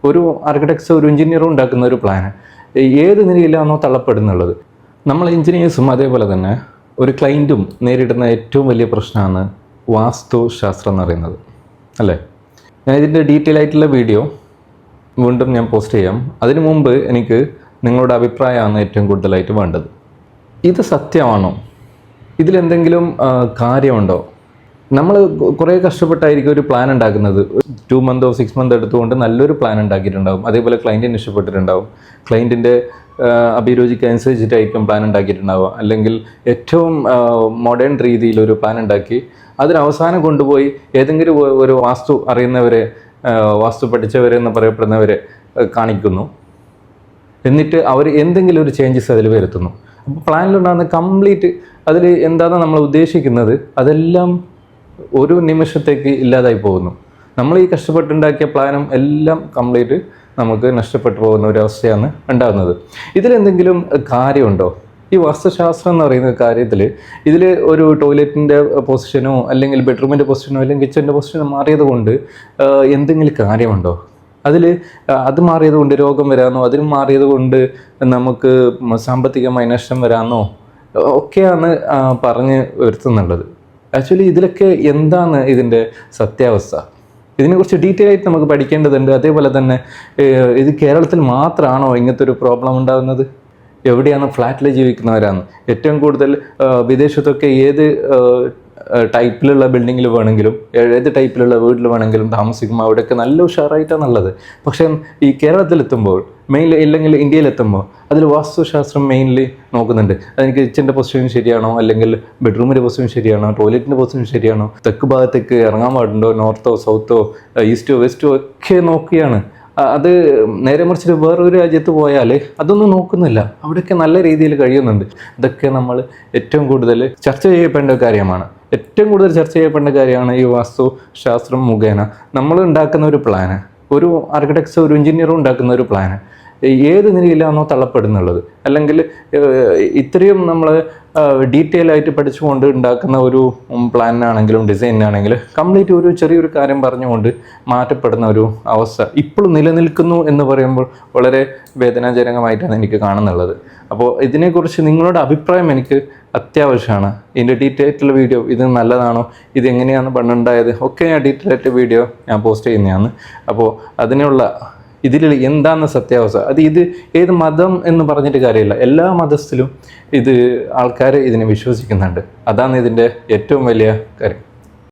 ഒരു ആർക്കിടെക്ട്സ് ഒരു എഞ്ചിനീയറും ഉണ്ടാക്കുന്ന ഒരു പ്ലാന് ഏത് നിലയിലാണോ തള്ളപ്പെടുന്നുള്ളത്. നമ്മൾ എഞ്ചിനീയേഴ്സും അതേപോലെ തന്നെ ഒരു ക്ലയൻറ്റും നേരിടുന്ന ഏറ്റവും വലിയ പ്രശ്നമാണ് വാസ്തുശാസ്ത്രം എന്ന് പറയുന്നത്, അല്ലേ? ഞാൻ ഇതിൻ്റെ ഡീറ്റെയിൽ ആയിട്ടുള്ള വീഡിയോ വീണ്ടും ഞാൻ പോസ്റ്റ് ചെയ്യാം. അതിനു മുമ്പ് എനിക്ക് നിങ്ങളുടെ അഭിപ്രായമാണ് ഏറ്റവും കൂടുതലായിട്ട് വേണ്ടത്. ഇത് സത്യമാണോ? ഇതിലെന്തെങ്കിലും കാര്യമുണ്ടോ? നമ്മൾ കുറേ കഷ്ടപ്പെട്ടായിരിക്കും ഒരു പ്ലാൻ ഉണ്ടാക്കുന്നത്. 2 months or 6 months എടുത്തുകൊണ്ട് നല്ലൊരു പ്ലാൻ ഉണ്ടാക്കിയിട്ടുണ്ടാവും. അതേപോലെ ക്ലയൻറ്റിന് ഇഷ്ടപ്പെട്ടിട്ടുണ്ടാവും. ക്ലയൻറ്റിൻ്റെ അഭിരുചിക്ക് അനുസരിച്ചിട്ടായിരിക്കും പ്ലാൻ ഉണ്ടാക്കിയിട്ടുണ്ടാവുക. അല്ലെങ്കിൽ ഏറ്റവും മോഡേൺ രീതിയിലൊരു പ്ലാൻ ഉണ്ടാക്കി അതിനവസാനം കൊണ്ടുപോയി ഏതെങ്കിലും ഒരു വാസ്തു അറിയുന്നവരെ, വാസ്തു പഠിച്ചവരെന്ന് പറയപ്പെടുന്നവരെ കാണിക്കുന്നു. എന്നിട്ട് അവർ എന്തെങ്കിലും ഒരു ചേഞ്ചസ് അതിൽ വരുത്തുന്നു. അപ്പോൾ പ്ലാനിലുണ്ടാകുന്ന കംപ്ലീറ്റ് അതിൽ എന്താണ് നമ്മൾ ഉദ്ദേശിക്കുന്നത് അതെല്ലാം ഒരു നിമിഷത്തേക്ക് ഇല്ലാതായി പോകുന്നു. നമ്മൾ ഈ കഷ്ടപ്പെട്ടുണ്ടാക്കിയ പ്ലാനും എല്ലാം കംപ്ലീറ്റ് നമുക്ക് നഷ്ടപ്പെട്ടു പോകുന്ന ഒരു അവസ്ഥയാണ് ഉണ്ടാകുന്നത്. ഇതിലെന്തെങ്കിലും കാര്യമുണ്ടോ? ഈ വാസ്തുശാസ്ത്രം എന്ന് പറയുന്ന കാര്യത്തിൽ ഇതിൽ ഒരു ടോയ്ലറ്റിൻ്റെ പൊസിഷനോ അല്ലെങ്കിൽ ബെഡ്റൂമിൻ്റെ പൊസിഷനോ അല്ലെങ്കിൽ കിച്ചൻ്റെ പൊസിഷനോ മാറിയത് കൊണ്ട് എന്തെങ്കിലും കാര്യമുണ്ടോ? അത് മാറിയത് കൊണ്ട് രോഗം വരാമെന്നോ അതിന് മാറിയത് കൊണ്ട് നമുക്ക് സാമ്പത്തികമായി നഷ്ടം വരാമെന്നോ ഒക്കെയാണ് പറഞ്ഞ് വരുത്തുന്നുള്ളത്. ആക്ച്വലി ഇതിലൊക്കെ എന്താണ് ഇതിൻ്റെ സത്യാവസ്ഥ? ഇതിനെക്കുറിച്ച് ഡീറ്റെയിൽ ആയിട്ട് നമുക്ക് പഠിക്കേണ്ടതുണ്ട്. അതേപോലെ തന്നെ ഇത് കേരളത്തിൽ മാത്രമാണോ ഇങ്ങനത്തെ ഒരു പ്രോബ്ലം ഉണ്ടാകുന്നത്? എവിടെയാണ് ഫ്ലാറ്റിൽ ജീവിക്കുന്നവരാണ് ഏറ്റവും കൂടുതൽ? വിദേശത്തൊക്കെ ഏത് ടൈപ്പിലുള്ള ബിൽഡിങ്ങിൽ വേണമെങ്കിലും ഏത് ടൈപ്പിലുള്ള വീട്ടിൽ വേണമെങ്കിലും താമസിക്കുമ്പോൾ അവിടെയൊക്കെ നല്ല ഉഷാറായിട്ടാണുള്ളത്. പക്ഷേ ഈ കേരളത്തിലെത്തുമ്പോൾ മെയിൻലി ഇല്ലെങ്കിൽ ഇന്ത്യയിലെത്തുമ്പോൾ അതിൽ വാസ്തുശാസ്ത്രം മെയിൻലി നോക്കുന്നുണ്ട്. അതെനിക്ക് കിച്ചൻ്റെ പൊസിഷൻ ശരിയാണോ, അല്ലെങ്കിൽ ബെഡ്റൂമിൻ്റെ പൊസിഷൻ ശരിയാണോ, ടോയ്ലറ്റിൻ്റെ പൊസിഷൻ ശരിയാണോ, തെക്ക് ഭാഗത്തേക്ക് ഇറങ്ങാൻ പാടുണ്ടോ, നോർത്തോ സൗത്തോ ഈസ്റ്റോ വെസ്റ്റോ ഒക്കെ നോക്കിയാണ്. അത് നേരെ മറിച്ച് വേറൊരു രാജ്യത്ത് പോയാൽ അതൊന്നും നോക്കുന്നില്ല. അവിടെയൊക്കെ നല്ല രീതിയിൽ കഴിയുന്നുണ്ട്. ഇതൊക്കെ നമ്മൾ ഏറ്റവും കൂടുതൽ ചർച്ച ചെയ്യപ്പെടേണ്ട കാര്യമാണ്. ഏറ്റവും കൂടുതൽ ചർച്ച ചെയ്യപ്പെടേണ്ട കാര്യമാണ് ഈ വാസ്തുശാസ്ത്രം മുഖേന നമ്മൾ ഉണ്ടാക്കുന്ന ഒരു പ്ലാന്, ഒരു ആർക്കിടെക്ട്സ് ഒരു എഞ്ചിനീയറും ഉണ്ടാക്കുന്ന ഒരു പ്ലാന് ഏത് നിലയിലാണോ തള്ളപ്പെടുന്നുള്ളത്, അല്ലെങ്കിൽ ഇത്രയും നമ്മൾ ഡീറ്റെയിൽ ആയിട്ട് പഠിച്ചുകൊണ്ട് ഉണ്ടാക്കുന്ന ഒരു പ്ലാനാണെങ്കിലും ഡിസൈനാണെങ്കിലും കംപ്ലീറ്റ് ഒരു ചെറിയൊരു കാര്യം പറഞ്ഞുകൊണ്ട് മാറ്റപ്പെടുന്ന ഒരു അവസ്ഥ ഇപ്പോഴും നിലനിൽക്കുന്നു എന്ന് പറയുമ്പോൾ വളരെ വേദനാജനകമായിട്ടാണ് എനിക്ക് കാണുന്നുള്ളത്. അപ്പോൾ ഇതിനെക്കുറിച്ച് നിങ്ങളുടെ അഭിപ്രായം എനിക്ക് അത്യാവശ്യമാണ്. ഇതിൻ്റെ ഡീറ്റെയിൽ ആയിട്ടുള്ള വീഡിയോ, ഇത് നല്ലതാണോ, ഇത് എങ്ങനെയാണ് പണ്ടുണ്ടായത് ഒക്കെ ഞാൻ ഡീറ്റെയിൽ ആയിട്ട് വീഡിയോ ഞാൻ പോസ്റ്റ് ചെയ്യുന്നതാണ്. അപ്പോൾ അതിനുള്ള ഇതിൽ എന്താണ് സത്യാവസ്ഥ, ഇത് ഏത് മതം എന്ന് പറഞ്ഞിട്ട് കാര്യമില്ല. എല്ലാ മതത്തിലും ആൾക്കാർ ഇതിനെ വിശ്വസിക്കുന്നുണ്ട്. അതാണ് ഇതിൻ്റെ ഏറ്റവും വലിയ കാര്യം.